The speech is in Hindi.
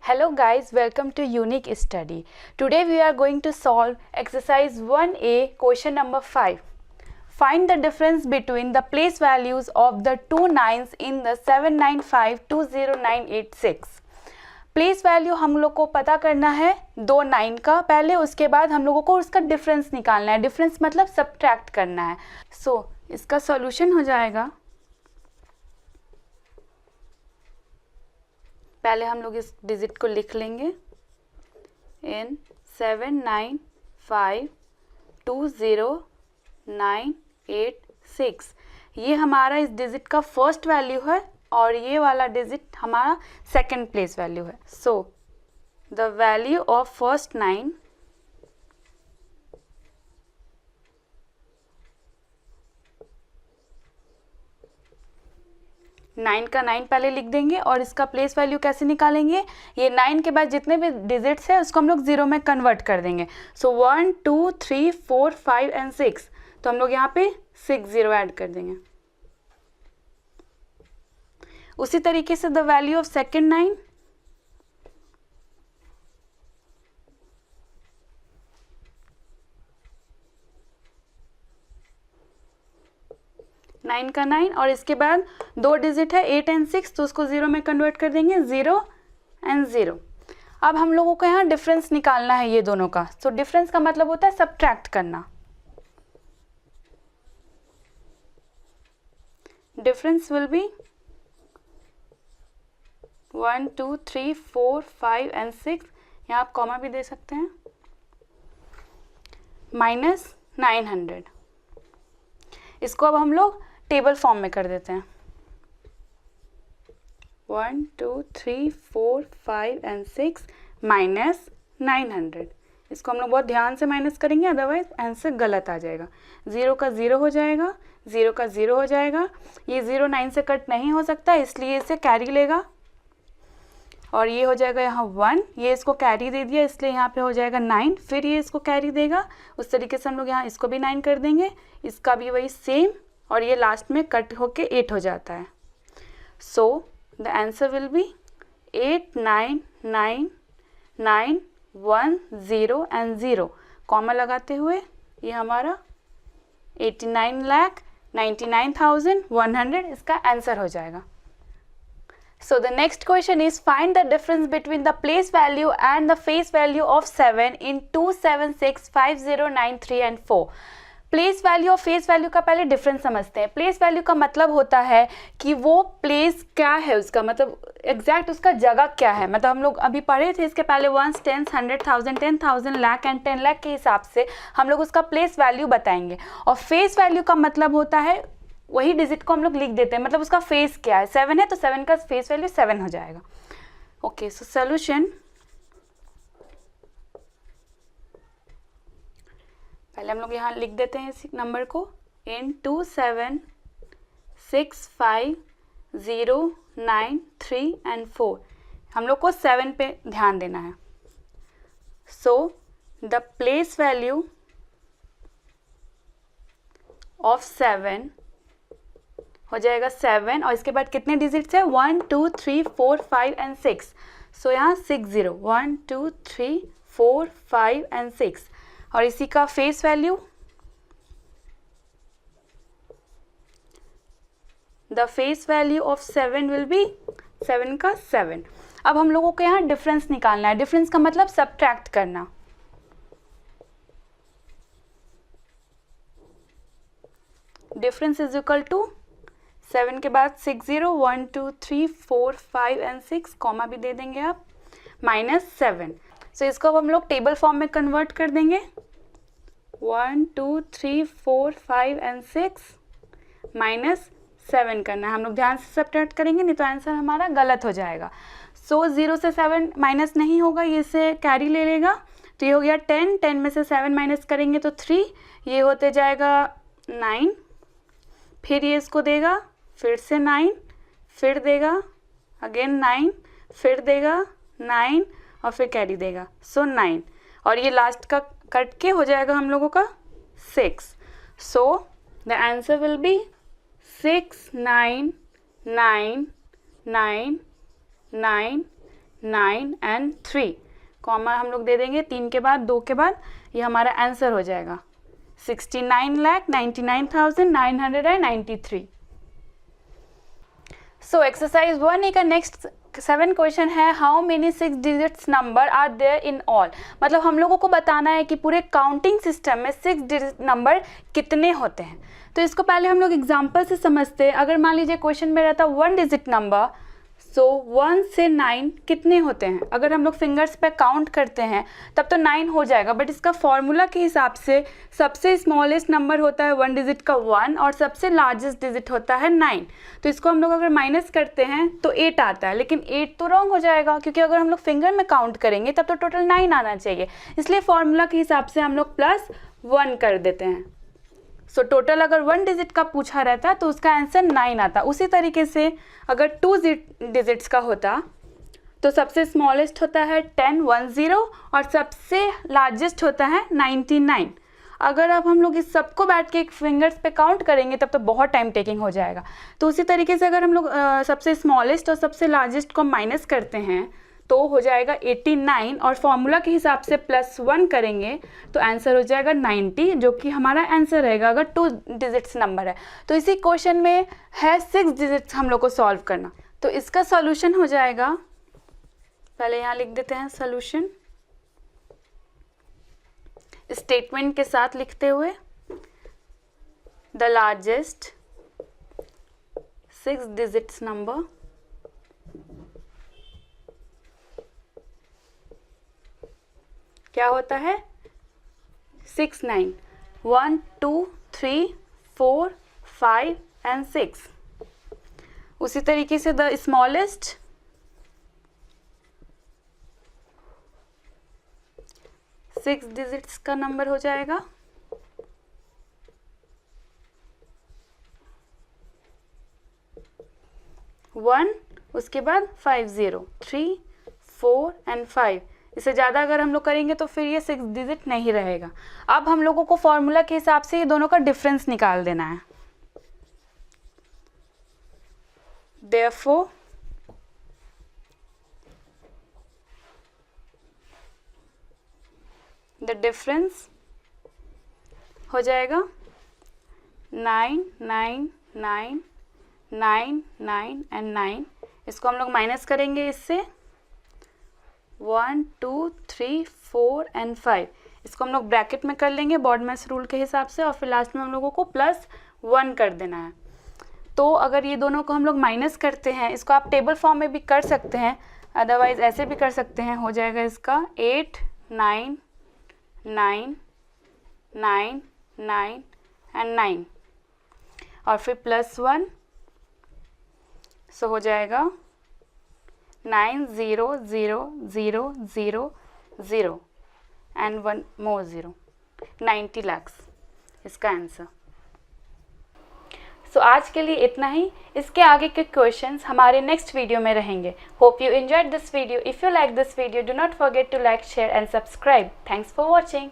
Hello guys, welcome to Unique Study. Today we are going to solve exercise 1A question number 5. Find the difference between the place values of the two nines in the 7952096. Place value हम लोग को पता करना है दो 9 का पहले, उसके बाद हम लोगों को उसका डिफरेंस निकालना है. डिफरेंस मतलब सब्ट्रैक्ट करना है. इसका सॉल्यूशन हो जाएगा. पहले हम लोग इस डिजिट को लिख लेंगे इन 7952096. ये हमारा इस डिजिट का फर्स्ट वैल्यू है और ये वाला डिजिट हमारा सेकंड प्लेस वैल्यू है. द वैल्यू ऑफ फर्स्ट 9 9 का 9 पहले लिख देंगे और इसका प्लेस वैल्यू कैसे निकालेंगे. ये 9 के बाद जितने भी डिजिट्स है उसको हम लोग जीरो में कन्वर्ट कर देंगे. 1 2 3 4 5 एंड 6, तो हम लोग यहाँ पे 6 जीरो ऐड कर देंगे. उसी तरीके से द वैल्यू ऑफ सेकेंड 9 का 9 और इसके बाद दो डिजिट है 8 एंड 6, तो उसको जीरो में कन्वर्ट कर देंगे 0 एंड 0. अब हम लोगों को यहाँ डिफरेंस निकालना है ये दोनों का. डिफरेंस का मतलब होता है सब्ट्रैक्ट करना. डिफरेंस विल बी 1 2 3 4 5 एंड 6, यहाँ आप कॉमा भी दे सकते हैं, माइनस 900. इसको अब हम लोग टेबल फॉर्म में कर देते हैं. 1 2 3 4 5 एंड 6 माइनस 900. इसको हम लोग बहुत ध्यान से माइनस करेंगे, अदरवाइज आंसर गलत आ जाएगा. 0 का 0 हो जाएगा, 0 का 0 हो जाएगा. ये 0 9 से कट नहीं हो सकता, इसलिए इसे कैरी लेगा और ये हो जाएगा यहाँ 1. ये इसको कैरी दे दिया इसलिए यहाँ पे हो जाएगा 9. फिर ये इसको कैरी देगा, उस तरीके से हम लोग यहाँ इसको भी 9 कर देंगे, इसका भी वही सेम, और ये लास्ट में कट होके 8 हो जाता है. The answer will be 8 9 9 9 1 0 and 0 comma लगाते हुए ये हमारा 89,99,100 इसका आंसर हो जाएगा. So the next question is find the difference between the place value and the face value of 7 in 2765093 and 4. Place value और फेस वैल्यू का पहले डिफरेंस समझते हैं. प्लेस वैल्यू का मतलब होता है कि वो प्लेस क्या है, उसका मतलब एग्जैक्ट उसका जगह क्या है. मतलब हम लोग अभी पढ़े थे इसके पहले 1 10 100,000 10,000 लाख एंड 10 लाख के हिसाब से हम लोग उसका प्लेस वैल्यू बताएंगे. और फेस वैल्यू का मतलब होता है वही डिजिट को हम लोग लिख देते हैं, मतलब उसका फेस क्या है. 7 है तो 7 का फेस वैल्यू 7 हो जाएगा. ओके, सो सोल्यूशन पहले हम लोग यहाँ लिख देते हैं इस नंबर को इन 2765093 एंड 4. हम लोग को 7 पे ध्यान देना है. द प्लेस वैल्यू ऑफ 7 हो जाएगा 7 और इसके बाद कितने डिजिट्स है 1 2 3 4 5 एंड 6. यहाँ 6 0 1 2 3 4 5 एंड 6. और इसी का face value the face value of 7 will be 7 का 7. अब हम लोगों को यहाँ डिफरेंस निकालना है. डिफरेंस का मतलब सब्ट्रैक्ट करना. डिफरेंस इज इक्वल टू 7 के बाद 6 0 1 2 3 4 5 एंड 6 कॉमा भी दे देंगे आप, माइनस 7. इसको अब हम लोग टेबल फॉर्म में कन्वर्ट कर देंगे. 1 2 3 4 5 एंड 6 माइनस 7 करना है. हम लोग ध्यान से सब्ट्रैक्ट करेंगे, नहीं तो आंसर हमारा गलत हो जाएगा. 0 से 7 माइनस नहीं होगा, ये से कैरी ले लेगा, तो ये हो गया 10. 10 में से 7 माइनस करेंगे तो 3, ये होते जाएगा 9. फिर ये इसको देगा, फिर से 9, फिर देगा अगेन 9, फिर देगा 9 और फिर कैरी देगा. 9 और ये लास्ट का कट के हो जाएगा हम लोगों का 6. The answer will be 6 9 9 9 9 9 and 3, comma हम लोग दे देंगे 3 के बाद 2 के बाद, ये हमारा आंसर हो जाएगा 69,99,993। सो एक्सरसाइज 1 का नेक्स्ट 7 क्वेश्चन है, how many 6 digits number are there in all. मतलब हम लोगों को बताना है कि पूरे काउंटिंग सिस्टम में 6 डिजिट नंबर कितने होते हैं। तो इसको पहले हम लोग एग्जांपल से समझते हैं। अगर मान लीजिए क्वेश्चन में रहता 1 डिजिट नंबर, सो 1 से 9 कितने होते हैं। अगर हम लोग फिंगर्स पे काउंट करते हैं तब तो 9 हो जाएगा, बट इसका फॉर्मूला के हिसाब से सबसे स्मॉलेस्ट नंबर होता है 1 डिजिट का 1 और सबसे लार्जेस्ट डिजिट होता है 9। तो इसको हम लोग अगर माइनस करते हैं तो 8 आता है, लेकिन 8 तो रॉन्ग हो जाएगा क्योंकि अगर हम लोग फिंगर में काउंट करेंगे तब तो टोटल 9 आना चाहिए। इसलिए फॉर्मूला के हिसाब से हम लोग +1 कर देते हैं। सो टोटल अगर 1 डिजिट का पूछा रहता तो उसका आंसर 9 आता। उसी तरीके से अगर 2 डिजिट्स का होता तो सबसे स्मॉलेस्ट होता है 10 और सबसे लार्जेस्ट होता है 99। अगर अब हम लोग इस सबको बैठ के एक फिंगर्स पे काउंट करेंगे तब तो बहुत टाइम टेकिंग हो जाएगा। तो उसी तरीके से अगर हम लोग सबसे स्मॉलेस्ट और सबसे लार्जेस्ट को माइनस करते हैं तो हो जाएगा 89 और फॉर्मूला के हिसाब से +1 करेंगे तो आंसर हो जाएगा 90, जो कि हमारा आंसर रहेगा अगर 2 डिजिट्स नंबर है। तो इसी क्वेश्चन में है 6 डिजिट्स हम लोग को सॉल्व करना। तो इसका सॉल्यूशन हो जाएगा, पहले यहाँ लिख देते हैं सॉल्यूशन स्टेटमेंट के साथ लिखते हुए, द लार्जेस्ट 6 डिजिट्स नंबर क्या होता है 69, 1 2 3 4 5 एंड 6। उसी तरीके से द स्मॉलेस्ट 6 डिजिट्स का नंबर हो जाएगा 1, उसके बाद 50, 3 4 एंड 5। इससे ज़्यादा अगर हम लोग करेंगे तो फिर ये 6 डिजिट नहीं रहेगा। अब हम लोगों को फॉर्मूला के हिसाब से ये दोनों का डिफरेंस निकाल देना है। Therefore, the difference हो जाएगा 9 9 9 9 9 एंड 9। इसको हम लोग माइनस करेंगे इससे 1 2 3 4 एंड 5। इसको हम लोग ब्रैकेट में कर लेंगे बॉडमैस रूल के हिसाब से और फिर लास्ट में हम लोगों को +1 कर देना है। तो अगर ये दोनों को हम लोग माइनस करते हैं, इसको आप टेबल फॉर्म में भी कर सकते हैं, अदरवाइज ऐसे भी कर सकते हैं। हो जाएगा इसका 8 9 9 9 9 एंड 9 और फिर +1, सो हो जाएगा 9 0 0 0 0 0 एंड 1 more 0, 90 lakhs इसका आंसर। सो आज के लिए इतना ही। इसके आगे के क्वेश्चंस हमारे नेक्स्ट वीडियो में रहेंगे। Hope you enjoyed this video. If you like this video, do not forget to like, share and subscribe. Thanks for watching.